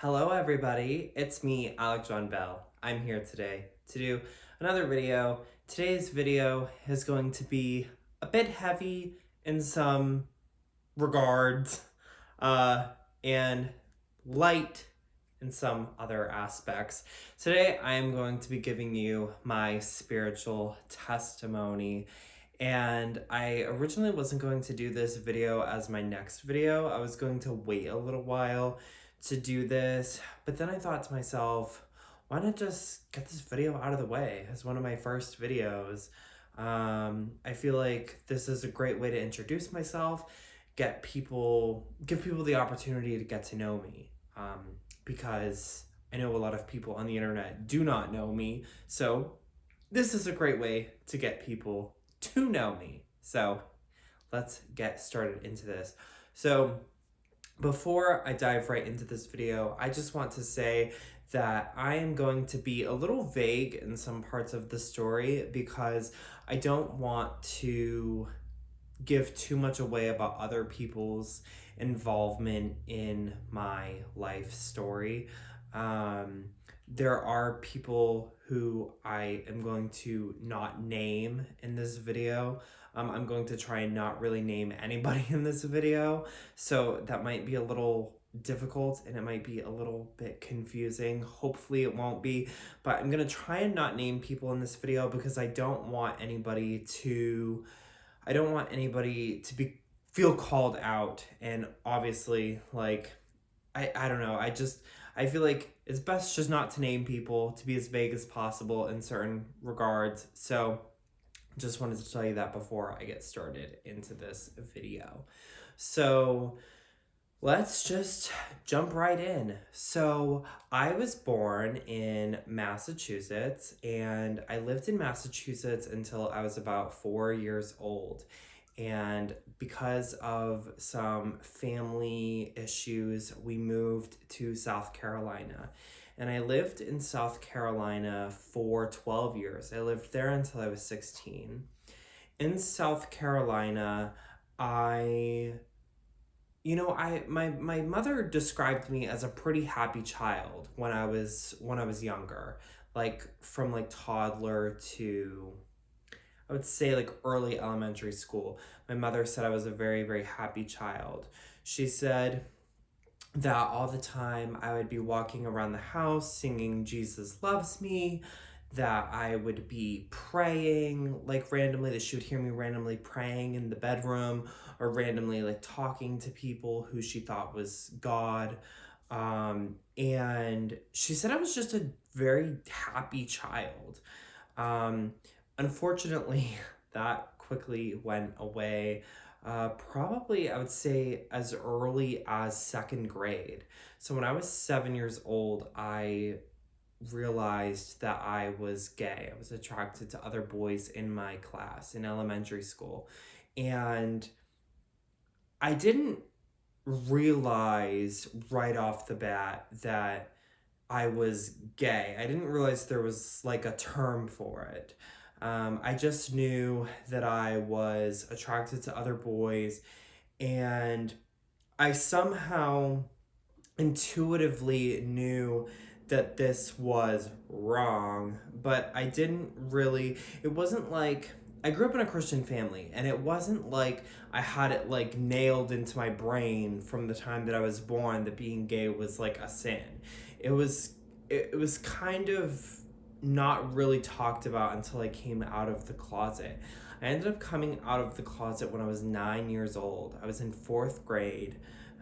Hello everybody, it's me, Alec John Bell. I'm here today to do another video. Today's video is going to be a bit heavy in some regards, and light in some other aspects. Today I am going to be giving you my spiritual testimony. And I originally wasn't going to do this video as my next video. I was going to wait a little while to do this, but then I thought to myself, why not just get this video out of the way as one of my first videos? I feel like this is a great way to introduce myself, give people the opportunity to get to know me, because I know a lot of people on the internet do not know me, so this is a great way to get people to know me. So let's get started into this. So before I dive right into this video, I just want to say that I am going to be a little vague in some parts of the story because I don't want to give too much away about other people's involvement in my life story. There are people who I am going to not name in this video. I'm going to try and not really name anybody in this video, so that might be a little difficult and it might be a little bit confusing. Hopefully it won't be, but I'm gonna try and not name people in this video because I don't want anybody to be feel called out. And obviously, like, I don't know, I feel like it's best just not to name people, to be as vague as possible in certain regards. So just wanted to tell you that before I get started into this video. So let's just jump right in. So I was born in Massachusetts, and I lived in Massachusetts until I was about 4 years old. And because of some family issues, we moved to South Carolina. And I lived in South Carolina for 12 years. I lived there until I was 16. In South Carolina, my mother described me as a pretty happy child when I was younger, like from like toddler to, I would say, like early elementary school. My mother said I was a very, very happy child. She said that all the time I would be walking around the house singing Jesus Loves Me, that I would be praying like randomly, that she would hear me randomly praying in the bedroom or randomly like talking to people who she thought was God. And she said I was just a very happy child. Unfortunately, that quickly went away. Probably, I would say, as early as second grade. So when I was 7 years old, I realized that I was gay. I was attracted to other boys in my class in elementary school. And I didn't realize right off the bat that I was gay. I didn't realize there was like a term for it. I just knew that I was attracted to other boys, and I somehow intuitively knew that this was wrong, but I didn't really, it wasn't like, I grew up in a Christian family, and it wasn't like I had it like nailed into my brain from the time that I was born that being gay was like a sin. It was kind of not really talked about until I came out of the closet. I ended up coming out of the closet when I was 9 years old. I was in fourth grade.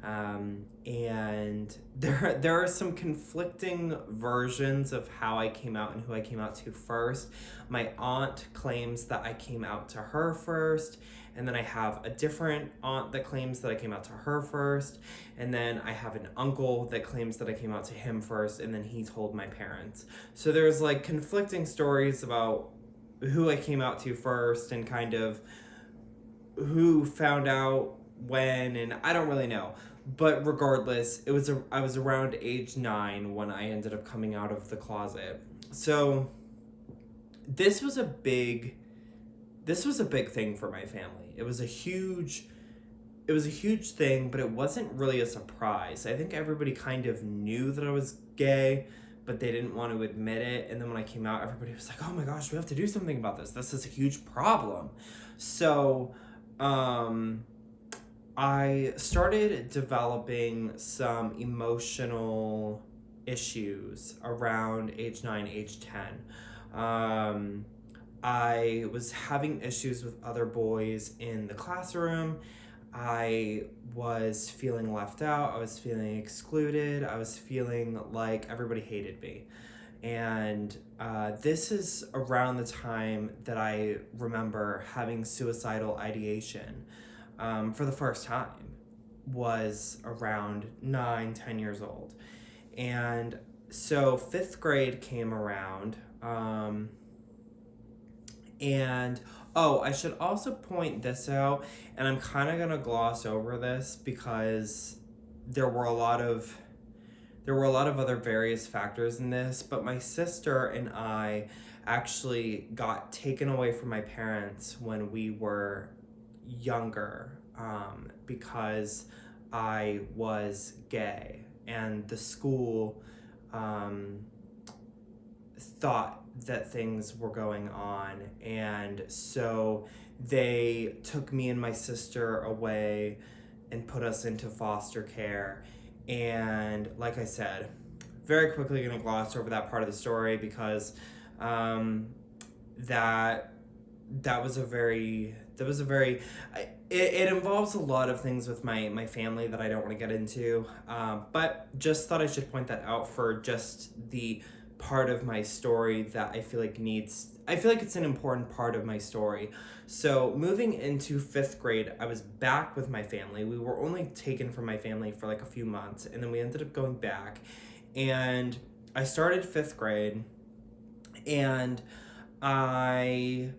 And there are some conflicting versions of how I came out and who I came out to first. My aunt claims that I came out to her first, and then I have a different aunt that claims that I came out to her first, and then I have an uncle that claims that I came out to him first, and then he told my parents. So there's like conflicting stories about who I came out to first and kind of who found out when, and I don't really know. But regardless, I was around age 9 when I ended up coming out of the closet. So this was a big thing for my family. It was a huge it was a huge thing, but it wasn't really a surprise. I think everybody kind of knew that I was gay, but they didn't want to admit it. And then when I came out, everybody was like, oh my gosh, we have to do something about this. This is a huge problem. So I started developing some emotional issues around age 9, age 10. I was having issues with other boys in the classroom. I was feeling left out. I was feeling excluded. I was feeling like everybody hated me. And this is around the time that I remember having suicidal ideation for the first time, was around 9, 10 years old. And so 5th grade came around. And I should also point this out, and I'm kind of gonna gloss over this because there were a lot of other various factors in this, but my sister and I actually got taken away from my parents when we were younger, because I was gay, and the school thought that things were going on, and so they took me and my sister away and put us into foster care. And like I said, very quickly gonna gloss over that part of the story because that was a very it involves a lot of things with my family that I don't want to get into, but just thought I should point that out for just the part of my story that I feel like it's an important part of my story. So moving into 5th grade, I was back with my family. We were only taken from my family for like a few months, and then we ended up going back, and I started 5th grade, and I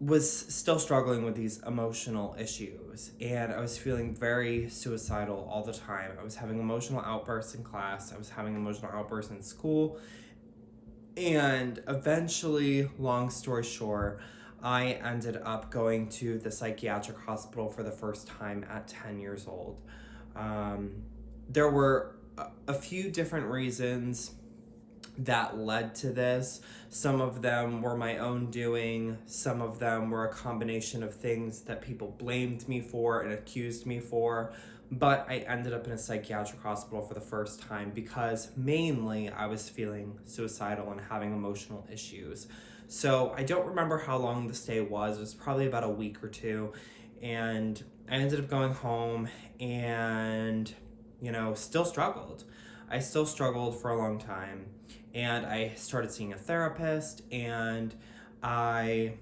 was still struggling with these emotional issues, and I was feeling very suicidal all the time. I was having emotional outbursts in class. I was having emotional outbursts in school. And eventually, long story short, I ended up going to the psychiatric hospital for the first time at 10 years old. There were a few different reasons that led to this. Some of them were my own doing. Some of them were a combination of things that people blamed me for and accused me for. But I ended up in a psychiatric hospital for the first time because mainly I was feeling suicidal and having emotional issues. So I don't remember how long the stay was. It was probably about a week or two. And I ended up going home and, still struggled. I still struggled for a long time. And I started seeing a therapist, and I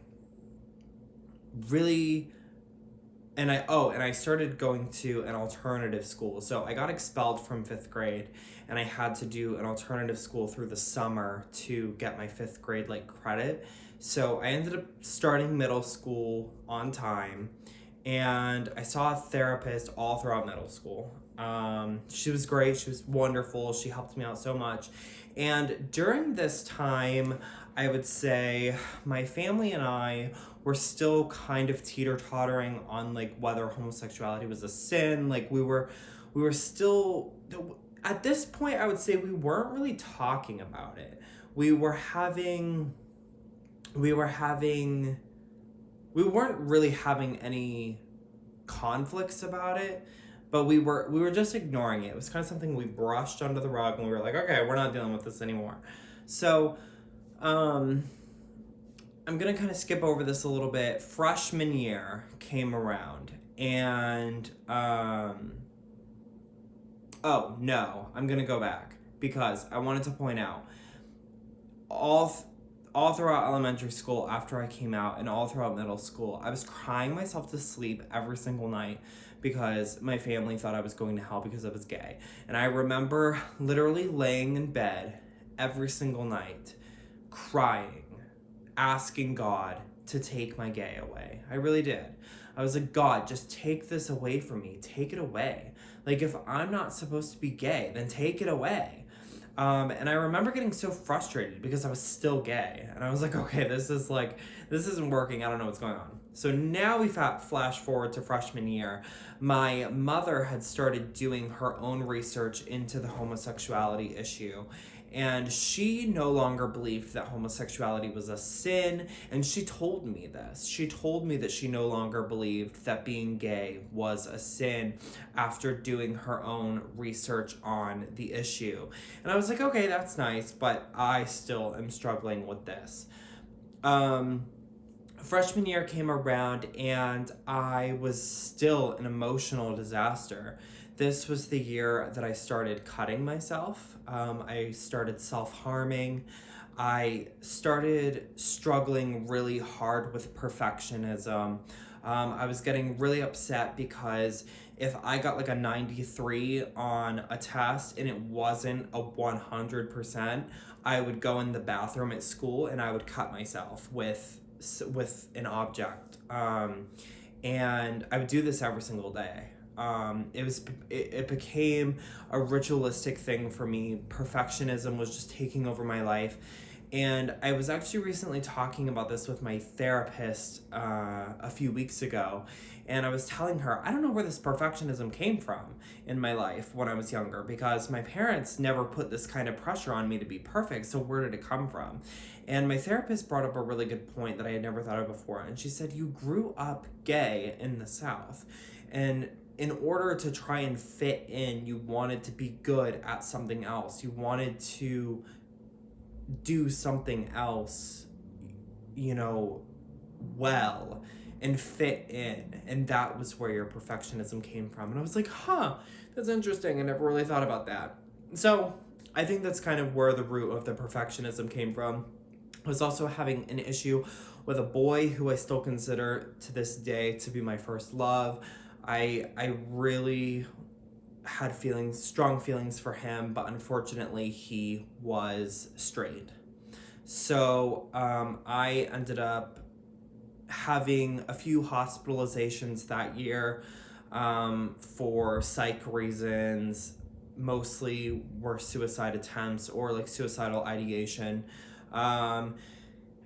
started going to an alternative school. So I got expelled from 5th grade, and I had to do an alternative school through the summer to get my 5th grade credit. So I ended up starting middle school on time, and I saw a therapist all throughout middle school. She was great. She was wonderful. She helped me out so much. And during this time, I would say my family and I were still kind of teeter-tottering on whether homosexuality was a sin. We were still, at this point, I would say we weren't really talking about it. We weren't really having any conflicts about it, but we were just ignoring it. It was kind of something we brushed under the rug, and we were like, okay, we're not dealing with this anymore. So I'm gonna kind of skip over this a little bit. Freshman year came around, and I'm gonna go back because I wanted to point out all throughout elementary school, after I came out, and all throughout middle school, I was crying myself to sleep every single night because my family thought I was going to hell because I was gay. And I remember literally laying in bed every single night, crying, asking God to take my gay away. I really did. I was like, God, just take this away from me. Take it away. If I'm not supposed to be gay, then take it away. And I remember getting so frustrated because I was still gay. And I was like, okay, this isn't working. I don't know what's going on. So now we flash forward to freshman year. My mother had started doing her own research into the homosexuality issue. And she no longer believed that homosexuality was a sin. And she told me this. She told me that she no longer believed that being gay was a sin after doing her own research on the issue. And I was like, okay, that's nice, but I still am struggling with this. Freshman year came around and I was still an emotional disaster. This was the year that I started cutting myself. I started self-harming. I started struggling really hard with perfectionism. I was getting really upset because if I got like a 93 on a test and it wasn't a 100%, I would go in the bathroom at school and I would cut myself with an object. And I would do this every single day. It became a ritualistic thing for me. Perfectionism was just taking over my life. And I was actually recently talking about this with my therapist a few weeks ago. And I was telling her, I don't know where this perfectionism came from in my life when I was younger, because my parents never put this kind of pressure on me to be perfect. So where did it come from? And my therapist brought up a really good point that I had never thought of before. And she said, you grew up gay in the South. And in order to try and fit in, you wanted to be good at something else. You wanted to do something else, well, and fit in. And that was where your perfectionism came from. And I was like, that's interesting. I never really thought about that. So I think that's kind of where the root of the perfectionism came from. I was also having an issue with a boy who I still consider to this day to be my first love. I really had strong feelings for him, but unfortunately he was straight. So I ended up having a few hospitalizations that year for psych reasons. Mostly were suicide attempts or like suicidal ideation. And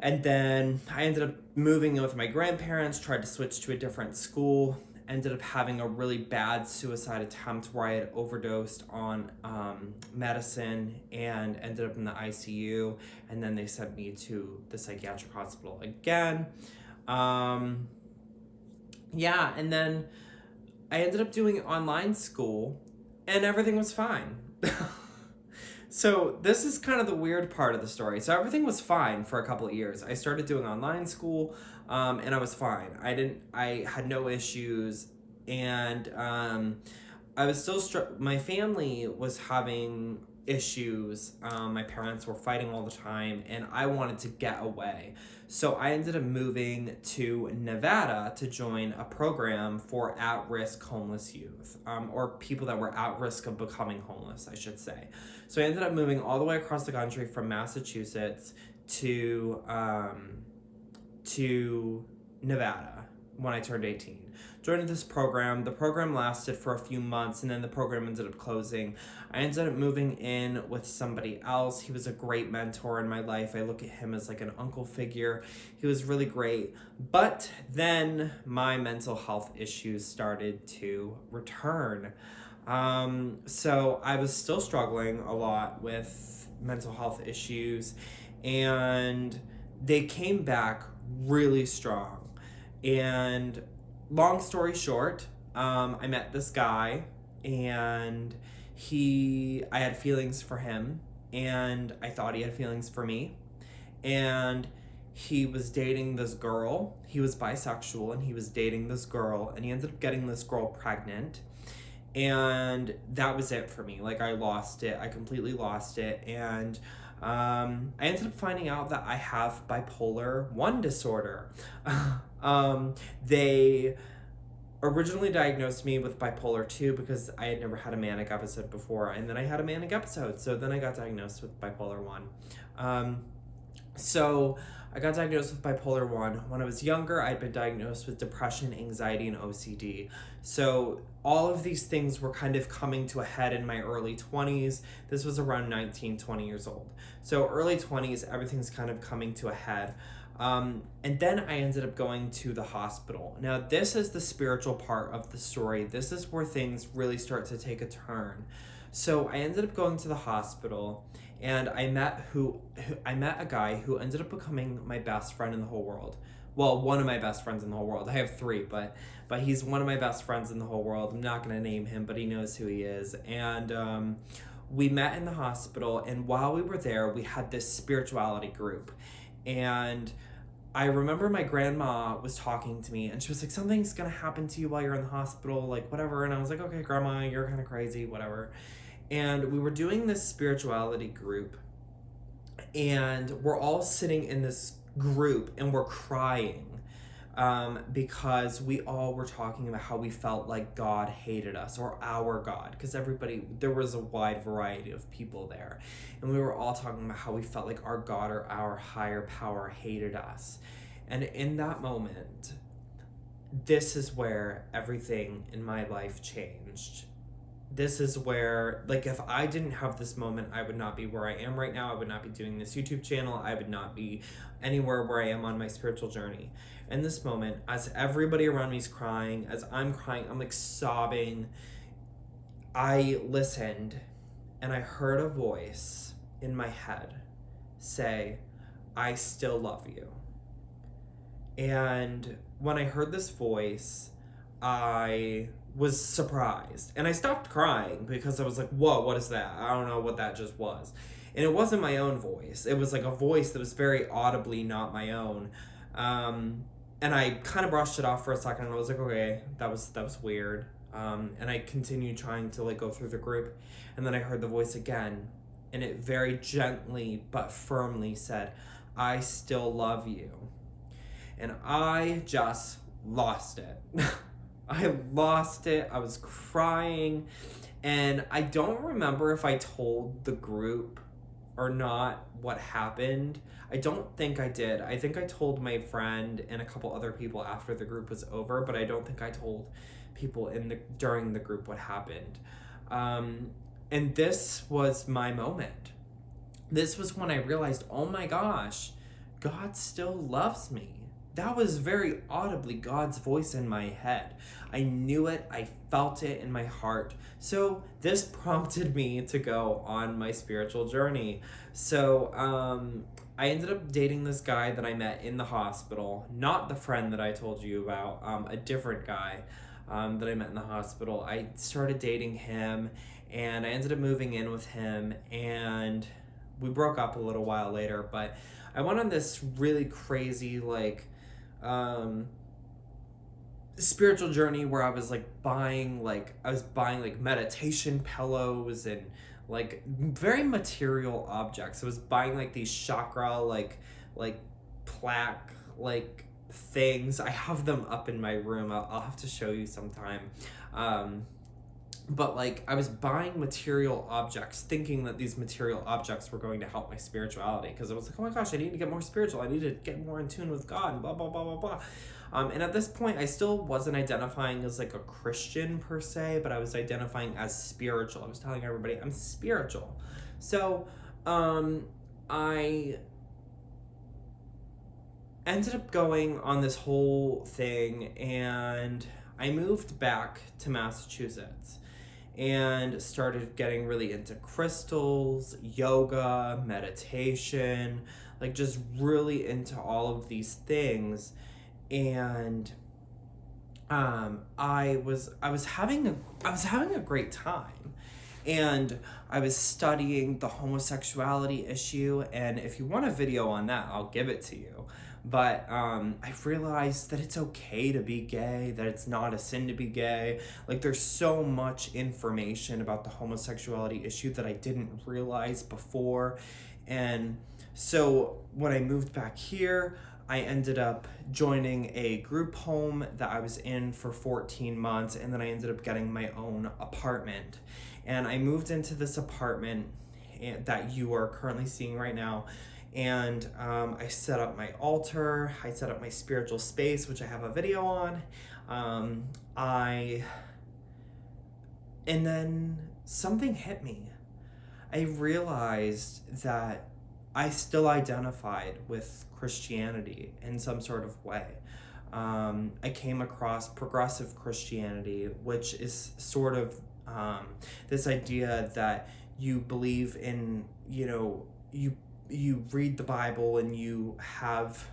then I ended up moving in with my grandparents, tried to switch to a different school, ended up having a really bad suicide attempt where I had overdosed on medicine and ended up in the ICU. And then they sent me to the psychiatric hospital again. And then I ended up doing online school and everything was fine. So this is kind of the weird part of the story. So everything was fine for a couple of years. I started doing online school, and I was fine. I had no issues, and I was still my family was having issues. My parents were fighting all the time, and I wanted to get away. So I ended up moving to Nevada to join a program for at-risk homeless youth, or people that were at risk of becoming homeless, I should say. So I ended up moving all the way across the country from Massachusetts to Nevada when I turned 18. Joined this program. The program lasted for a few months, and then the program ended up closing. I ended up moving in with somebody else. He was a great mentor in my life. I look at him as like an uncle figure. He was really great. But then my mental health issues started to return. So I was still struggling a lot with mental health issues, and they came back really strong. And long story short, I met this guy, and I had feelings for him, and I thought he had feelings for me, and he was dating this girl. He was bisexual, and he was dating this girl, and he ended up getting this girl pregnant, and that was it for me. Like, I lost it. I completely lost it, and I ended up finding out that I have bipolar 1 disorder. They originally diagnosed me with bipolar 2 because I had never had a manic episode before, and then I had a manic episode, so then I got diagnosed with bipolar 1. So I got diagnosed with bipolar 1. When I was younger, I'd been diagnosed with depression, anxiety, and OCD. So all of these things were kind of coming to a head in my early 20s. This was around 19, 20 years old. So early 20s, everything's kind of coming to a head. And then I ended up going to the hospital. Now, this is the spiritual part of the story. This is where things really start to take a turn. So I ended up going to the hospital, and I met a guy who ended up becoming my best friend in the whole world. Well, one of my best friends in the whole world. I have three, but he's one of my best friends in the whole world. I'm not gonna name him, but he knows who he is. And we met in the hospital, and while we were there, we had this spirituality group, and I remember my grandma was talking to me, and she was like, something's gonna happen to you while you're in the hospital, like whatever. And I was like, okay, grandma, you're kind of crazy, whatever. And we were doing this spirituality group, and we're all sitting in this group and we're crying, because we all were talking about how we felt like God hated us, or our God, because there was a wide variety of people there, and we were all talking about how we felt like our God or our higher power hated us. And in that moment, this is where everything in my life changed. This is where, like, if I didn't have this moment, I would not be where I am right now. I would not be doing this YouTube channel. I would not be anywhere where I am on my spiritual journey. In this moment, as everybody around me is crying, as I'm crying, I'm like sobbing, I listened, and I heard a voice in my head say, I still love you. And when I heard this voice, I was surprised, and I stopped crying because I was like, whoa, what is that? I don't know what that just was. And it wasn't my own voice. It was like a voice that was very audibly not my own. And I kind of brushed it off for a second, and I was like, okay, that was weird. And I continued trying to like go through the group, and then I heard the voice again, and it very gently but firmly said, I still love you. And I just lost it. I lost it. I was crying, and I don't remember if I told the group or not what happened. I don't think I did. I think I told my friend and a couple other people after the group was over, but I don't think I told people during the group what happened. And this was my moment. This was when I realized, oh my gosh, God still loves me. That was very audibly God's voice in my head. I knew it. I felt it in my heart. So this prompted me to go on my spiritual journey. So I ended up dating this guy that I met in the hospital. Not the friend that I told you about. A different guy that I met in the hospital. I started dating him, and I ended up moving in with him, and we broke up a little while later. But I went on this really crazy, like, spiritual journey where I was buying meditation pillows and like very material objects. I was buying like these chakra like plaque like things. I have them up in my room. I'll have to show you sometime. But like I was buying material objects thinking that these material objects were going to help my spirituality, because I was like, oh my gosh, I need to get more spiritual, I need to get more in tune with God, and blah blah blah blah blah. And at this point I still wasn't identifying as like a Christian per se, but I was identifying as spiritual. I was telling everybody I'm spiritual. So I ended up going on this whole thing, and I moved back to Massachusetts and started getting really into crystals, yoga, meditation, like just really into all of these things. And I was having a great time, and I was studying the homosexuality issue, and if you want a video on that, I'll give it to you. But I realized that it's okay to be gay, that it's not a sin to be gay. Like, there's so much information about the homosexuality issue that I didn't realize before. And so when I moved back here, I ended up joining a group home that I was in for 14 months, and then I ended up getting my own apartment. And I moved into this apartment that you are currently seeing right now. And I set up my altar, I set up my spiritual space, which I have a video on. And then something hit me. I realized that I still identified with Christianity in some sort of way. I came across progressive Christianity, which is sort of this idea that you believe in, you read the Bible and you have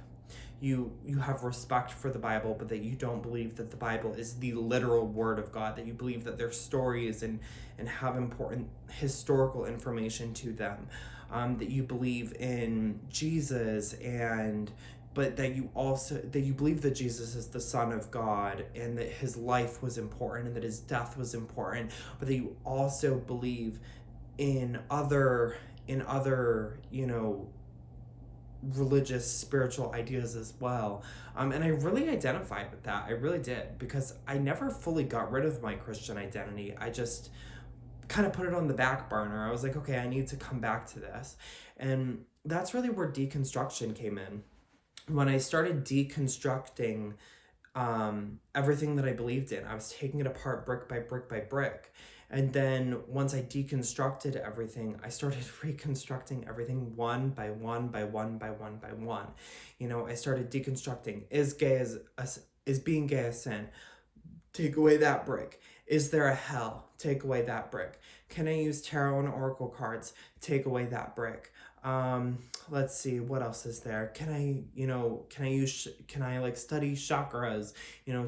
respect for the Bible, but that you don't believe that the Bible is the literal word of God, that you believe that there's stories and have important historical information to them, that you believe in Jesus, but that you believe that Jesus is the Son of God and that his life was important and that his death was important, but that you also believe in other religious, spiritual ideas as well. And I really identified with that. I really did, because I never fully got rid of my Christian identity. I just kind of put it on the back burner. I was like, okay, I need to come back to this. And that's really where deconstruction came in. When I started deconstructing everything that I believed in, I was taking it apart brick by brick by brick. And then once I deconstructed everything, I started reconstructing everything one by one by one by one by one. I started deconstructing, is being gay a sin? Take away that brick. Is there a hell? Take away that brick. Can I use tarot and oracle cards? Take away that brick. Let's see, what else is there? Can I study chakras?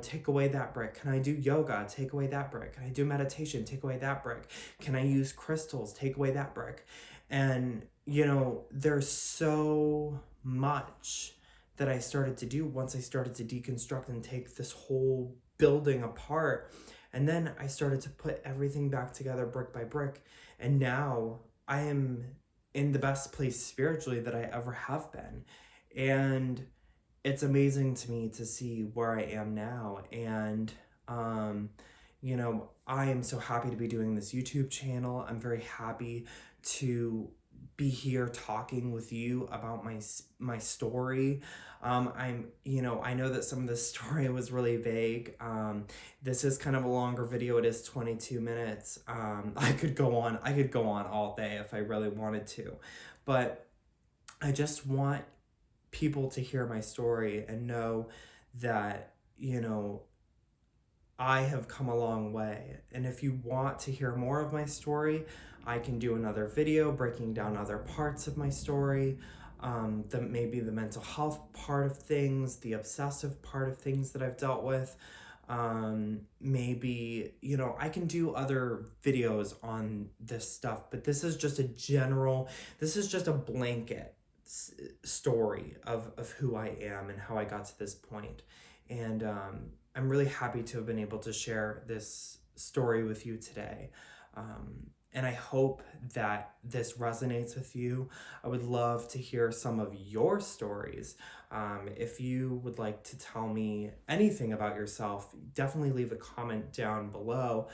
Take away that brick. Can I do yoga? Take away that brick. Can I do meditation? Take away that brick. Can I use crystals? Take away that brick. And, there's so much that I started to do once I started to deconstruct and take this whole building apart. And then I started to put everything back together brick by brick. And now I am in the best place spiritually that I ever have been. And it's amazing to me to see where I am now. And, I am so happy to be doing this YouTube channel. I'm very happy to be here talking with you about my story. I know that some of the story was really vague. This is kind of a longer video. It is 22 minutes. I could go on all day if I really wanted to, but I just want people to hear my story and know that, I have come a long way. And if you want to hear more of my story, I can do another video breaking down other parts of my story, maybe the mental health part of things, the obsessive part of things that I've dealt with. Maybe, I can do other videos on this stuff, but this is just a blanket story of who I am and how I got to this point. And I'm really happy to have been able to share this story with you today. And I hope that this resonates with you. I would love to hear some of your stories. If you would like to tell me anything about yourself, definitely leave a comment down below.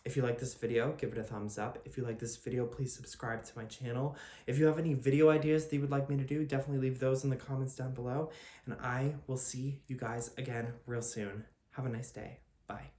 If you like this video, give it a thumbs up. If you like this video, please subscribe to my channel. If you have any video ideas that you would like me to do, definitely leave those in the comments down below. And I will see you guys again real soon. Have a nice day. Bye.